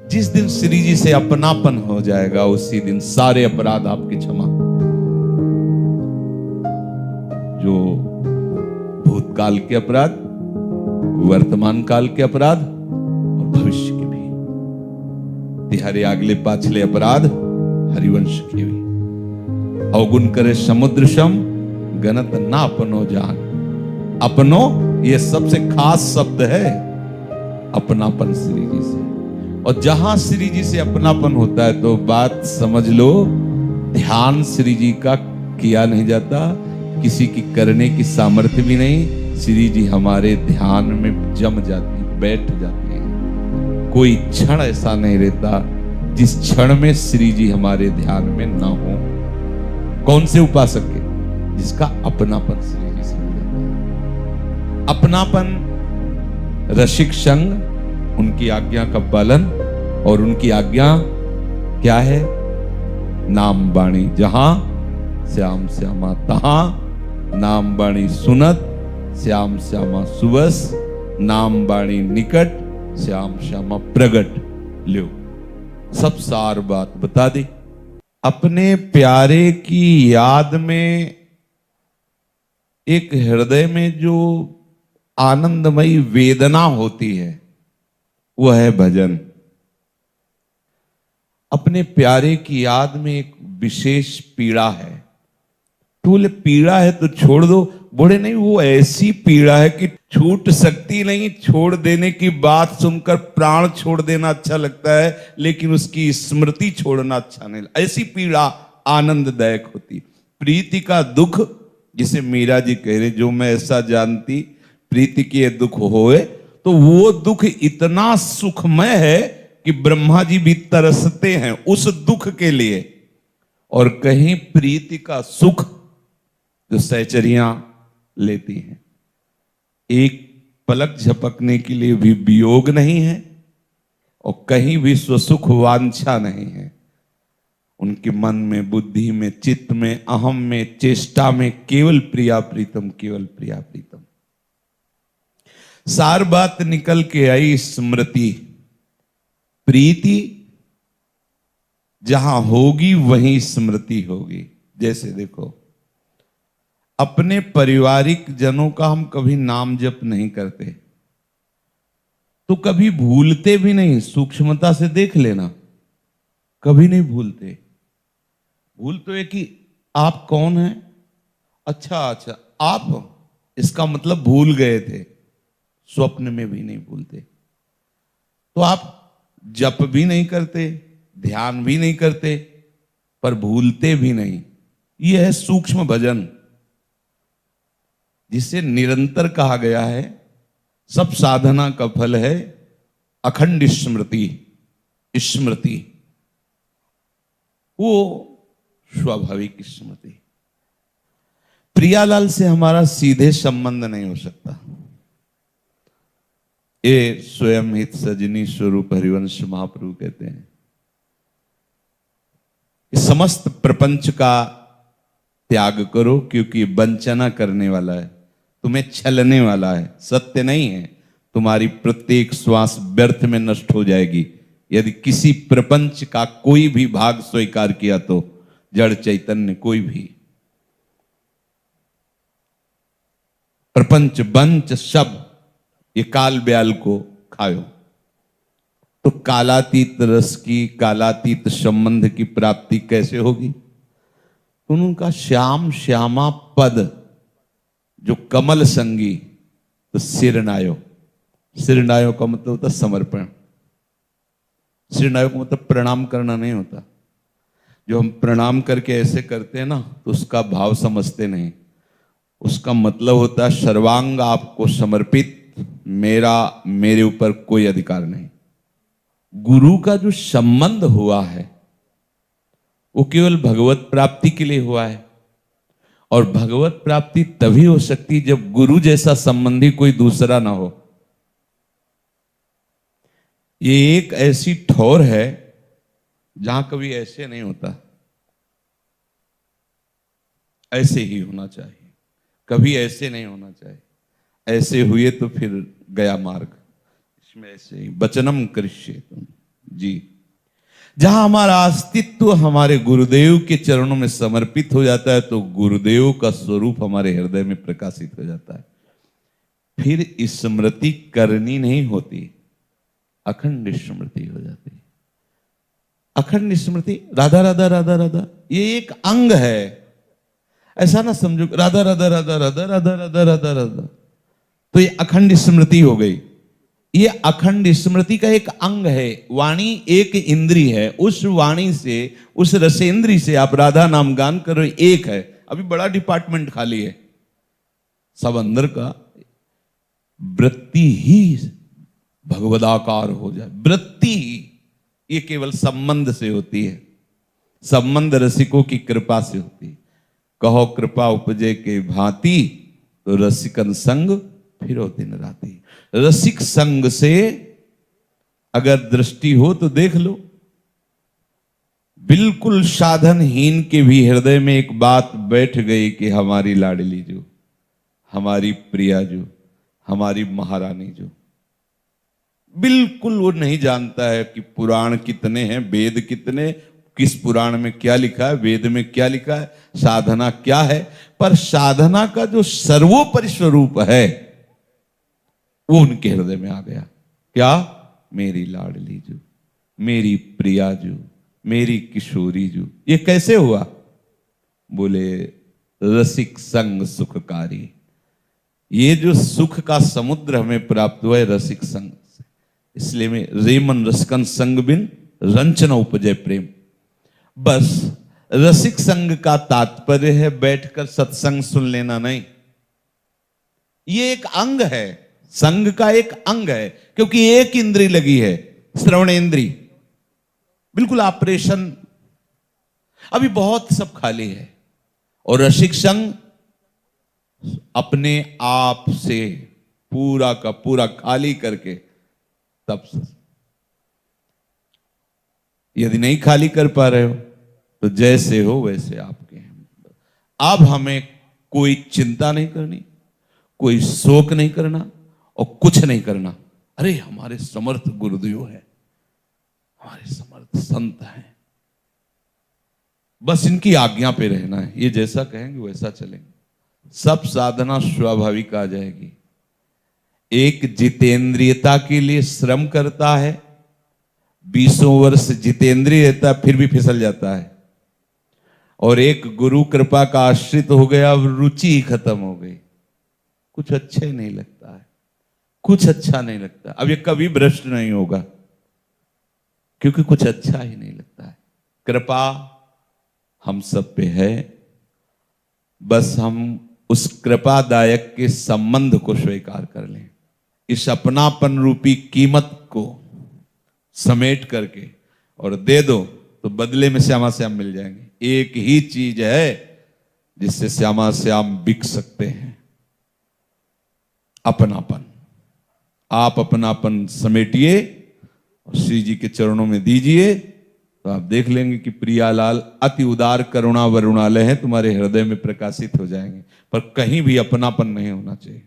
जिस दिन श्री जी से अपनापन हो जाएगा उसी दिन सारे अपराध आपके क्षमा। जो भूतकाल के अपराध, वर्तमान काल के अपराध और भविष्य के भी, तिहारे आगले पाछले अपराध हरिवंश के भी। अवगुण करे समुद्र सम गणत ना अपनो जान। अपनो ये सबसे खास शब्द है, अपनापन श्री जी से। और जहां श्री जी से अपनापन होता है तो बात समझ लो, ध्यान श्री जी का किया नहीं जाता, किसी की करने की सामर्थ्य भी नहीं। श्री जी हमारे ध्यान में जम जाती, बैठ जाते हैं। कोई क्षण ऐसा नहीं रहता जिस क्षण में श्री जी हमारे ध्यान में ना हो। कौन से उपासक के? जिसका अपनापन श्री जी से रहता है। अपनापन, रसिक संग, उनकी आज्ञा का पालन, और उनकी आज्ञा क्या है? नाम बाणी जहां श्याम श्यामा तहां, नाम बाणी सुनत श्याम श्यामा सुबस, नाम बाणी निकट श्याम श्यामा प्रगट। लो सब सार बात बता दी। अपने प्यारे की याद में एक हृदय में जो आनंदमयी वेदना होती है वह है भजन। अपने प्यारे की याद में एक विशेष पीड़ा है। तो बोले पीड़ा है तो छोड़ दो। बोले नहीं, वो ऐसी पीड़ा है कि छूट सकती नहीं। छोड़ देने की बात सुनकर प्राण छोड़ देना अच्छा लगता है, लेकिन उसकी स्मृति छोड़ना अच्छा नहीं। ऐसी पीड़ा आनंददायक होती। प्रीति का दुख, जिसे मीरा जी कह रहे, जो मैं ऐसा जानती प्रीति के दुख होए, तो वो दुख इतना सुखमय है कि ब्रह्मा जी भी तरसते हैं उस दुख के लिए। और कहीं प्रीति का सुख जो सहचरियां लेती हैं, एक पलक झपकने के लिए भी वियोग नहीं है और कहीं भी स्वसुख वांछा नहीं है। उनके मन में, बुद्धि में, चित्त में, अहम में, चेष्टा में केवल प्रिया प्रीतम, केवल प्रिया प्रीतम। सार बात निकल के आई स्मृति। प्रीति जहां होगी वहीं स्मृति होगी। जैसे देखो, अपने पारिवारिक जनों का हम कभी नाम जप नहीं करते तो कभी भूलते भी नहीं। सूक्ष्मता से देख लेना, कभी नहीं भूलते। भूल तो है कि आप कौन हैं, अच्छा अच्छा आप, इसका मतलब भूल गए थे। स्वप्न में भी नहीं भूलते। तो आप जप भी नहीं करते, ध्यान भी नहीं करते, पर भूलते भी नहीं। यह है सूक्ष्म भजन, जिसे निरंतर कहा गया है। सब साधना का फल है अखंड स्मृति। स्मृति वो स्वाभाविक स्मृति। प्रियालाल से हमारा सीधे संबंध नहीं हो सकता। ये स्वयं हित सजनी स्वरूप हरिवंश महाप्रभु कहते हैं। समस्त प्रपंच का त्याग करो, क्योंकि वंचना करने वाला है, तुम्हें छलने वाला है, सत्य नहीं है। तुम्हारी प्रत्येक श्वास व्यर्थ में नष्ट हो जाएगी यदि किसी प्रपंच का कोई भी भाग स्वीकार किया तो। जड़ चैतन्य कोई भी प्रपंच बंच सब ये काल ब्याल को खायो। तो कालातीत रस की, कालातीत संबंध की प्राप्ति कैसे होगी? उनका श्याम श्यामा पद जो कमल संगी, तो सिरनायो। सिरनायो का मतलब होता समर्पण। सिरनायो का मतलब प्रणाम करना नहीं होता। जो हम प्रणाम करके ऐसे करते हैं ना, तो उसका भाव समझते नहीं। उसका मतलब होता है सर्वांग आपको समर्पित, मेरे ऊपर कोई अधिकार नहीं। गुरु का जो संबंध हुआ है वो केवल भगवत प्राप्ति के लिए हुआ है। और भगवत प्राप्ति तभी हो सकती जब गुरु जैसा संबंधी कोई दूसरा ना हो। ये एक ऐसी ठोर है जहां कभी ऐसे नहीं होता। ऐसे ही होना चाहिए, कभी ऐसे नहीं होना चाहिए। ऐसे हुए तो फिर गया मार्ग। इसमें ऐसे ही वचनम करिष्ये तुम, जी, जहां हमारा अस्तित्व हमारे गुरुदेव के चरणों में समर्पित हो जाता है तो गुरुदेव का स्वरूप हमारे हृदय में प्रकाशित हो जाता है। फिर स्मृति करनी नहीं होती, अखंड स्मृति हो जाती है। अखंड स्मृति, राधा राधा राधा राधा, ये एक अंग है। ऐसा ना समझो राधा राधा राधा राधा राधा राधा राधा राधा तो ये अखंड स्मृति हो गई। ये अखंड स्मृति का एक अंग है। वाणी एक इंद्री है, उस वाणी से, उस रसेंद्री से आप राधा नाम गान करो, एक है। अभी बड़ा डिपार्टमेंट खाली है, सब अंदर का। वृत्ति ही भगवदाकार हो जाए, वृत्ति ही, ये केवल संबंध से होती है। संबंध रसिकों की कृपा से होती है। कहो कृपा उपजे के भांति, तो रसिकन संग फिरो दिन राती। रसिक संग से अगर दृष्टि हो तो देख लो, बिल्कुल साधनहीन के भी हृदय में एक बात बैठ गई कि हमारी लाडली जो, हमारी प्रिया जो, हमारी महारानी जो, बिल्कुल वो नहीं जानता है कि पुराण कितने हैं, वेद कितने, किस पुराण में क्या लिखा है, वेद में क्या लिखा है, साधना क्या है, पर साधना का जो सर्वोपरि स्वरूप है वो उनके हृदय में आ गया। क्या? मेरी लाडली जो, मेरी प्रिया जो, मेरी किशोरी जो। ये कैसे हुआ? बोले रसिक संग सुखकारी। ये जो सुख का समुद्र हमें प्राप्त हुआ है रसिक संग से, इसलिए में रेमन रसकन संग बिन रंचन उपजय प्रेम। बस रसिक संग का तात्पर्य है बैठकर सत्संग सुन लेना नहीं, ये एक अंग है, संग का एक अंग है। क्योंकि एक इंद्री लगी है, श्रवण इंद्री, बिल्कुल ऑपरेशन, अभी बहुत सब खाली है। और रसिक संग अपने आप से पूरा का पूरा खाली करके तब से। यदि नहीं खाली कर पा रहे हो तो जैसे हो वैसे आपके हैं। अब हमें कोई चिंता नहीं करनी, कोई शोक नहीं करना और कुछ नहीं करना। अरे हमारे समर्थ गुरुदेव है, हमारे समर्थ संत हैं, बस इनकी आज्ञा पे रहना है। ये जैसा कहेंगे वैसा चलेंगे, सब साधना स्वाभाविक आ जाएगी। एक जितेंद्रियता के लिए श्रम करता है, 20 वर्ष जितेंद्रिय रहता है फिर भी फिसल जाता है। और एक गुरु कृपा का आश्रित हो गया, अब रुचि ही खत्म हो गई, कुछ अच्छा ही नहीं लगता है, कुछ अच्छा नहीं लगता। अब ये कभी भ्रष्ट नहीं होगा क्योंकि कुछ अच्छा ही नहीं लगता है। कृपा हम सब पे है, बस हम उस कृपादायक के संबंध को स्वीकार कर लें, इस अपनापन रूपी कीमत को समेट करके और दे दो तो बदले में श्यामा श्याम मिल जाएंगे। एक ही चीज है जिससे श्यामा श्याम बिक सकते हैं, अपनापन। आप अपनापन समेटिए और श्री जी के चरणों में दीजिए तो आप देख लेंगे कि प्रियालाल अति उदार करुणा वरुणालय है, तुम्हारे हृदय में प्रकाशित हो जाएंगे। पर कहीं भी अपनापन नहीं होना चाहिए।